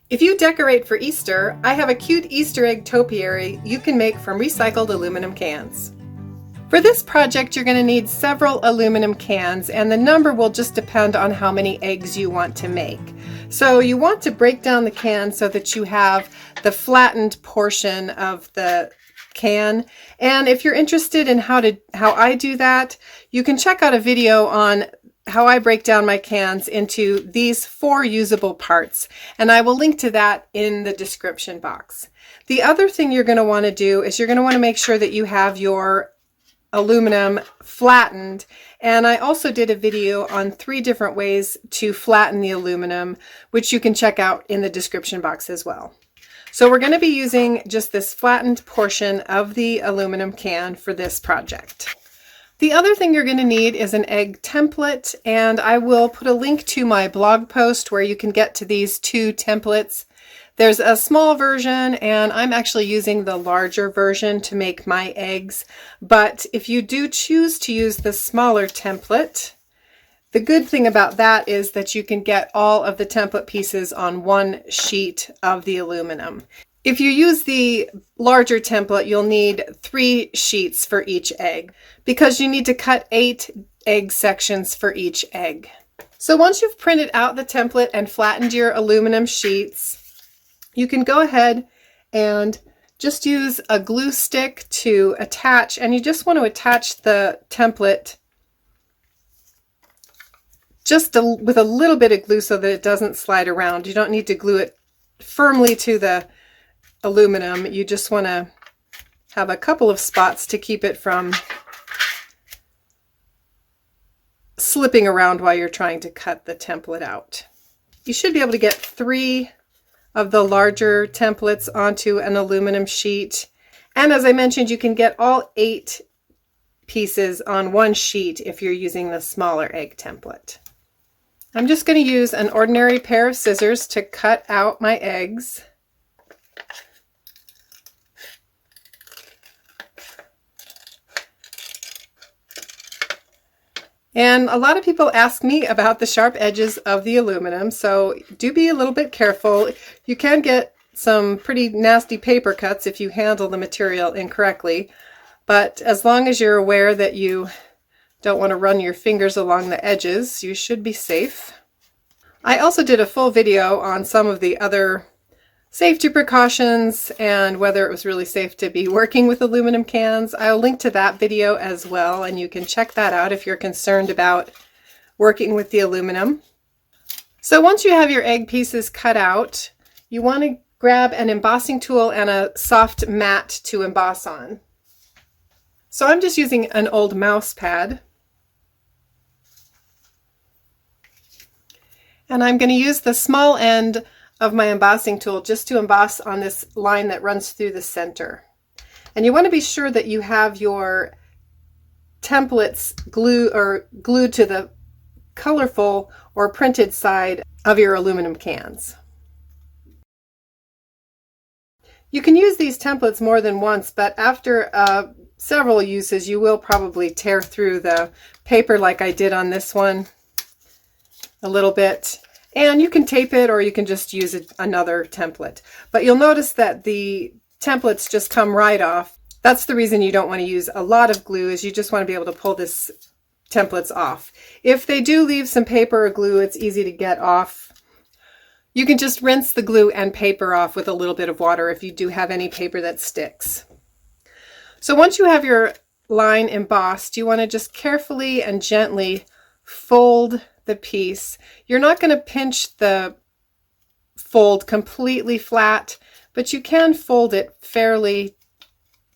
If you decorate for Easter, I have a cute Easter egg topiary you can make from recycled aluminum cans. For this project, you're going to need several aluminum cans, and the number will just depend on how many eggs you want to make. So you want to break down the can so that you have the flattened portion of the can. And if you're interested in how I do that, you can check out a video on how I break down my cans into these 4 usable parts, and I will link to that in the description box. The other thing you're going to want to do is you're going to want to make sure that you have your aluminum flattened, and I also did a video on 3 different ways to flatten the aluminum, which you can check out in the description box as well. So we're going to be using just this flattened portion of the aluminum can for this project. The other thing you're going to need is an egg template, and I will put a link to my blog post where you can get to these 2 templates. There's a small version, and I'm actually using the larger version to make my eggs, but if you do choose to use the smaller template, the good thing about that is that you can get all of the template pieces on one sheet of the aluminum. If you use the larger template, you'll need 3 sheets for each egg because you need to cut 8 egg sections for each egg. So once you've printed out the template and flattened your aluminum sheets, you can go ahead and just use a glue stick to attach, and you just want to attach the template just with a little bit of glue so that it doesn't slide around. You don't need to glue it firmly to the aluminum. You just want to have a couple of spots to keep it from slipping around while you're trying to cut the template out. You should be able to get 3 of the larger templates onto an aluminum sheet, and as I mentioned, you can get all 8 pieces on one sheet if you're using the smaller egg template. I'm just going to use an ordinary pair of scissors to cut out my eggs. And a lot of people ask me about the sharp edges of the aluminum, so do be a little bit careful. You can get some pretty nasty paper cuts if you handle the material incorrectly, but as long as you're aware that you don't want to run your fingers along the edges, you should be safe. I also did a full video on some of the other safety precautions and whether it was really safe to be working with aluminum cans. I'll link to that video as well, and you can check that out if you're concerned about working with the aluminum. So once you have your egg pieces cut out, you want to grab an embossing tool and a soft mat to emboss on. So I'm just using an old mouse pad. And I'm going to use the small end of my embossing tool just to emboss on this line that runs through the center. And you want to be sure that you have your templates glued to the colorful or printed side of your aluminum cans. You can use these templates more than once, but after several uses you will probably tear through the paper like I did on this one a little bit. And you can tape it or you can just use another template. But you'll notice that the templates just come right off. That's the reason you don't want to use a lot of glue, is you just want to be able to pull this templates off. If they do leave some paper or glue, it's easy to get off. You can just rinse the glue and paper off with a little bit of water if you do have any paper that sticks. So once you have your line embossed, you want to just carefully and gently fold the piece. You're not going to pinch the fold completely flat, but you can fold it fairly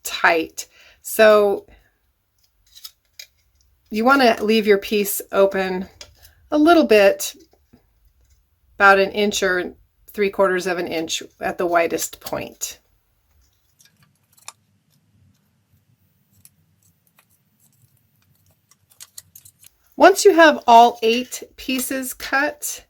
tight. So you want to leave your piece open a little bit, about 1 inch or 3/4 of an inch at the widest point. Once you have all 8 pieces cut,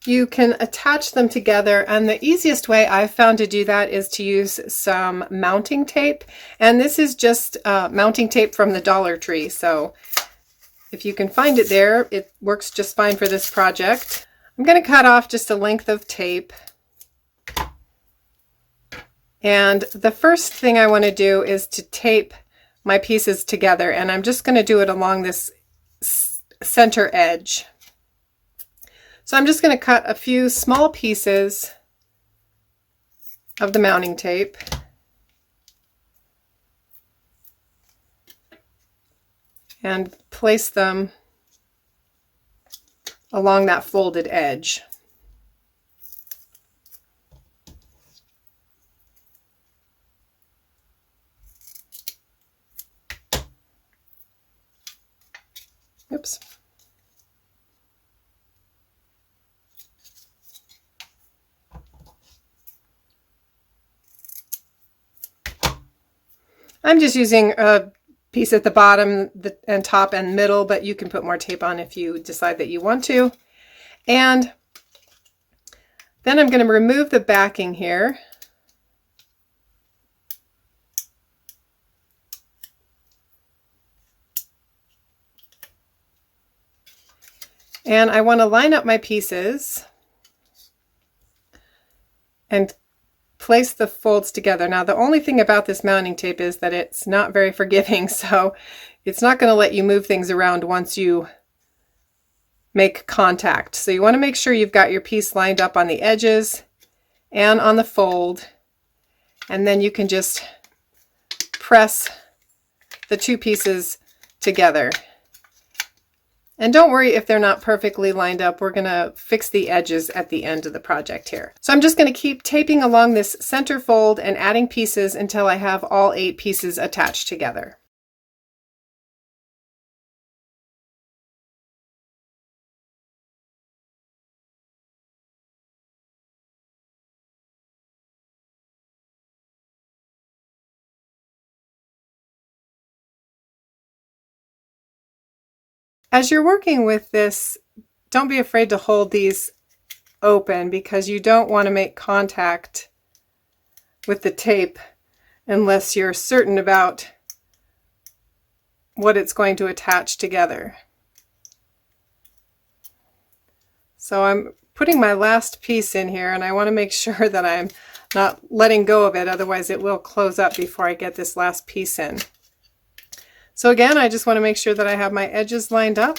you can attach them together, and the easiest way I've found to do that is to use some mounting tape, and this is just mounting tape from the Dollar Tree, so if you can find it there, it works just fine for this project. I'm going to cut off just a length of tape, And the first thing I want to do is to tape my pieces together, and I'm just going to do it along this center edge. So I'm just going to cut a few small pieces of the mounting tape. And place them along that folded edge. Oops. I'm just using a piece at the bottom and top and middle, but you can put more tape on if you decide that you want to. And then I'm going to remove the backing here. And I want to line up my pieces and place the folds together. Now, the only thing about this mounting tape is that it's not very forgiving, so it's not going to let you move things around once you make contact. So you want to make sure you've got your piece lined up on the edges and on the fold, and then you can just press the two pieces together. And don't worry if they're not perfectly lined up. We're going to fix the edges at the end of the project here. So I'm just going to keep taping along this center fold and adding pieces until I have all 8 pieces attached together. As you're working with this, don't be afraid to hold these open because you don't want to make contact with the tape unless you're certain about what it's going to attach together. So I'm putting my last piece in here, and I want to make sure that I'm not letting go of it, otherwise it will close up before I get this last piece in. So again, I just want to make sure that I have my edges lined up.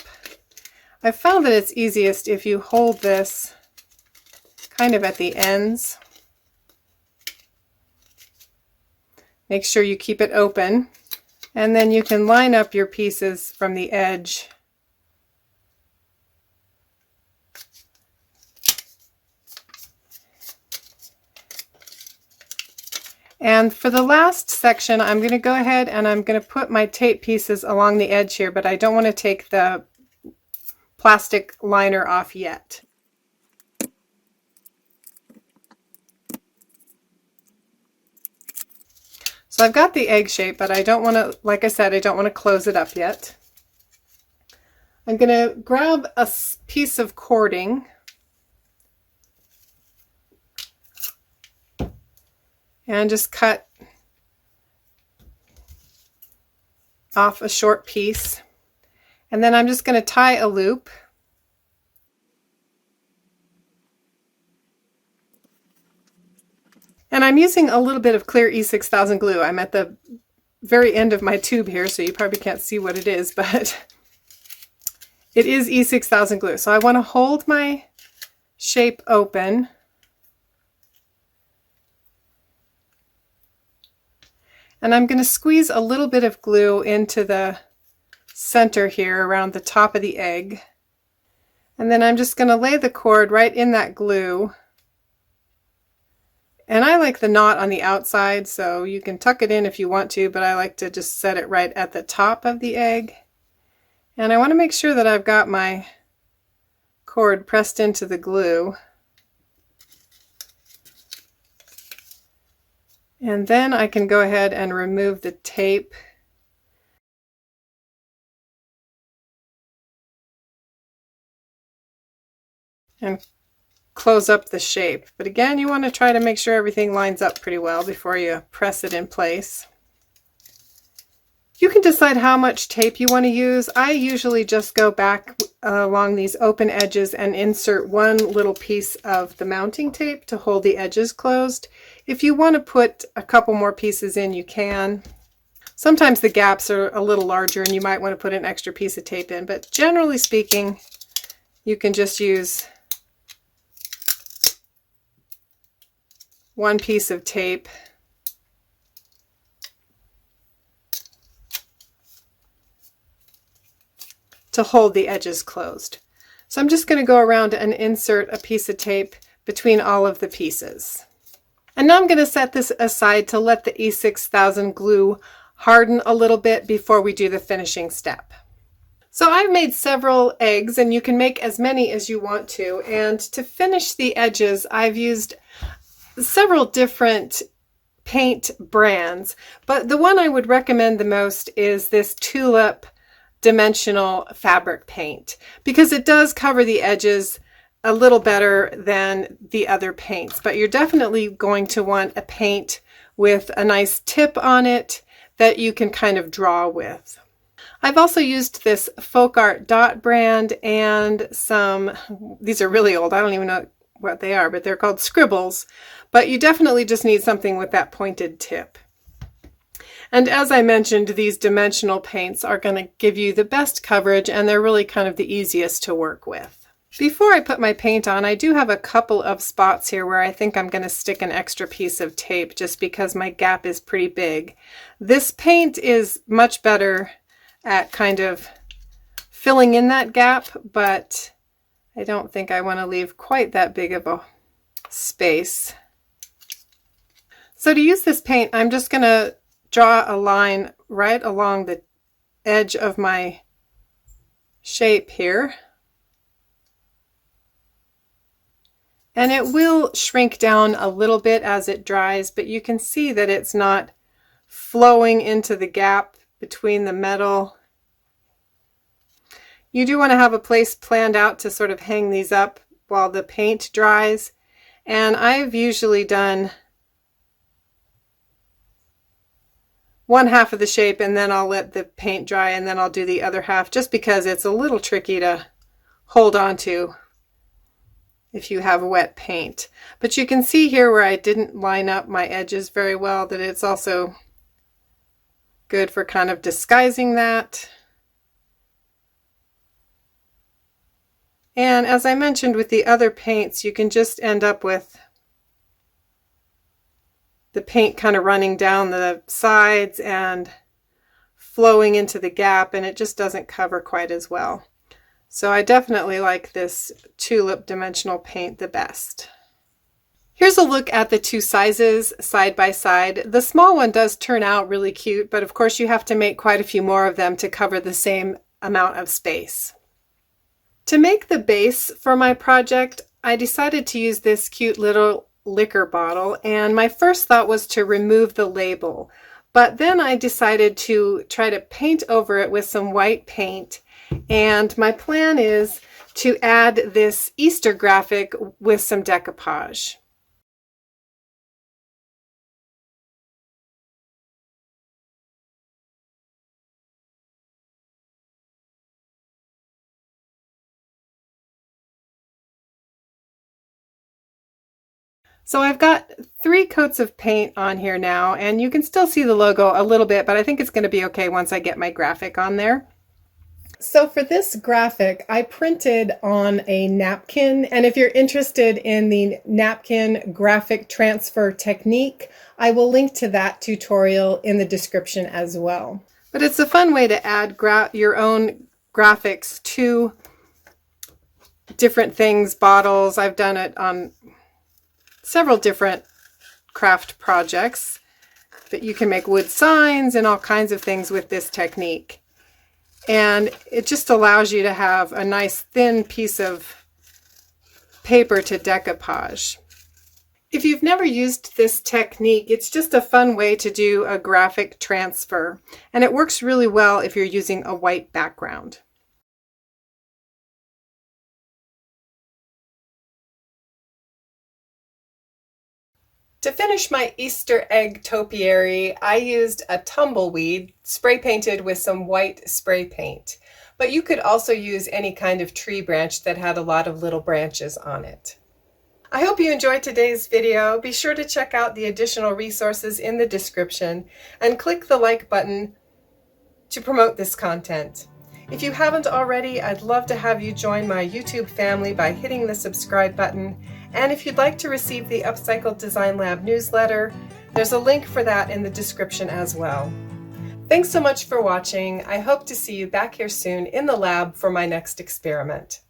I've found that it's easiest if you hold this kind of at the ends. Make sure you keep it open, and then you can line up your pieces from the edge. And for the last section, I'm going to go ahead and I'm going to put my tape pieces along the edge here, but I don't want to take the plastic liner off yet. So I've got the egg shape, but I don't want to, like I said, I don't want to close it up yet. I'm going to grab a piece of cording and just cut off a short piece. And then I'm just going to tie a loop. And I'm using a little bit of clear E6000 glue. I'm at the very end of my tube here, so you probably can't see what it is, but it is E6000 glue. So I want to hold my shape open. And I'm going to squeeze a little bit of glue into the center here around the top of the egg. And then I'm just going to lay the cord right in that glue. And I like the knot on the outside, so you can tuck it in if you want to, but I like to just set it right at the top of the egg. And I want to make sure that I've got my cord pressed into the glue. And then I can go ahead and remove the tape. And close up the shape. But again, you want to try to make sure everything lines up pretty well before you press it in place. You can decide how much tape you want to use. I usually just go back along these open edges and insert one little piece of the mounting tape to hold the edges closed. If you want to put a couple more pieces in, you can. Sometimes the gaps are a little larger and you might want to put an extra piece of tape in, but generally speaking, you can just use one piece of tape to hold the edges closed. So I'm just going to go around and insert a piece of tape between all of the pieces. And now I'm going to set this aside to let the E6000 glue harden a little bit before we do the finishing step. So I've made several eggs, and you can make as many as you want to. And to finish the edges, I've used several different paint brands, but the one I would recommend the most is this Tulip dimensional fabric paint, because it does cover the edges a little better than the other paints. But you're definitely going to want a paint with a nice tip on it that you can kind of draw with. I've also used this Folk Art Dot brand and these are really old, I don't even know what they are, but they're called Scribbles. But you definitely just need something with that pointed tip. And as I mentioned, these dimensional paints are going to give you the best coverage, and they're really kind of the easiest to work with. Before I put my paint on, I do have a couple of spots here where I think I'm going to stick an extra piece of tape just because my gap is pretty big. This paint is much better at kind of filling in that gap, but I don't think I want to leave quite that big of a space. So to use this paint, I'm just going to draw a line right along the edge of my shape here. And it will shrink down a little bit as it dries, but you can see that it's not flowing into the gap between the metal. You do want to have a place planned out to sort of hang these up while the paint dries. And I've usually done one half of the shape and then I'll let the paint dry and then I'll do the other half, just because it's a little tricky to hold on to if you have wet paint. But you can see here where I didn't line up my edges very well that it's also good for kind of disguising that. And as I mentioned with the other paints, you can just end up with the paint kind of running down the sides and flowing into the gap, and it just doesn't cover quite as well. So I definitely like this Tulip dimensional paint the best. Here's a look at the two sizes side by side. The small one does turn out really cute, but of course you have to make quite a few more of them to cover the same amount of space. To make the base for my project, I decided to use this cute little liquor bottle, and my first thought was to remove the label, but then I decided to try to paint over it with some white paint, and my plan is to add this Easter graphic with some decoupage. So I've got 3 coats of paint on here now, and you can still see the logo a little bit, but I think it's going to be okay once I get my graphic on there. So for this graphic, I printed on a napkin, and if you're interested in the napkin graphic transfer technique, I will link to that tutorial in the description as well. But it's a fun way to add your own graphics to different things, bottles. I've done it on several different craft projects, but you can make wood signs and all kinds of things with this technique. And it just allows you to have a nice thin piece of paper to decoupage. If you've never used this technique, it's just a fun way to do a graphic transfer, and it works really well if you're using a white background. To finish my Easter egg topiary, I used a tumbleweed spray painted with some white spray paint. But you could also use any kind of tree branch that had a lot of little branches on it. I hope you enjoyed today's video. Be sure to check out the additional resources in the description and click the like button to promote this content. If you haven't already, I'd love to have you join my YouTube family by hitting the subscribe button. And if you'd like to receive the Upcycle Design Lab newsletter, there's a link for that in the description as well. Thanks so much for watching. I hope to see you back here soon in the lab for my next experiment.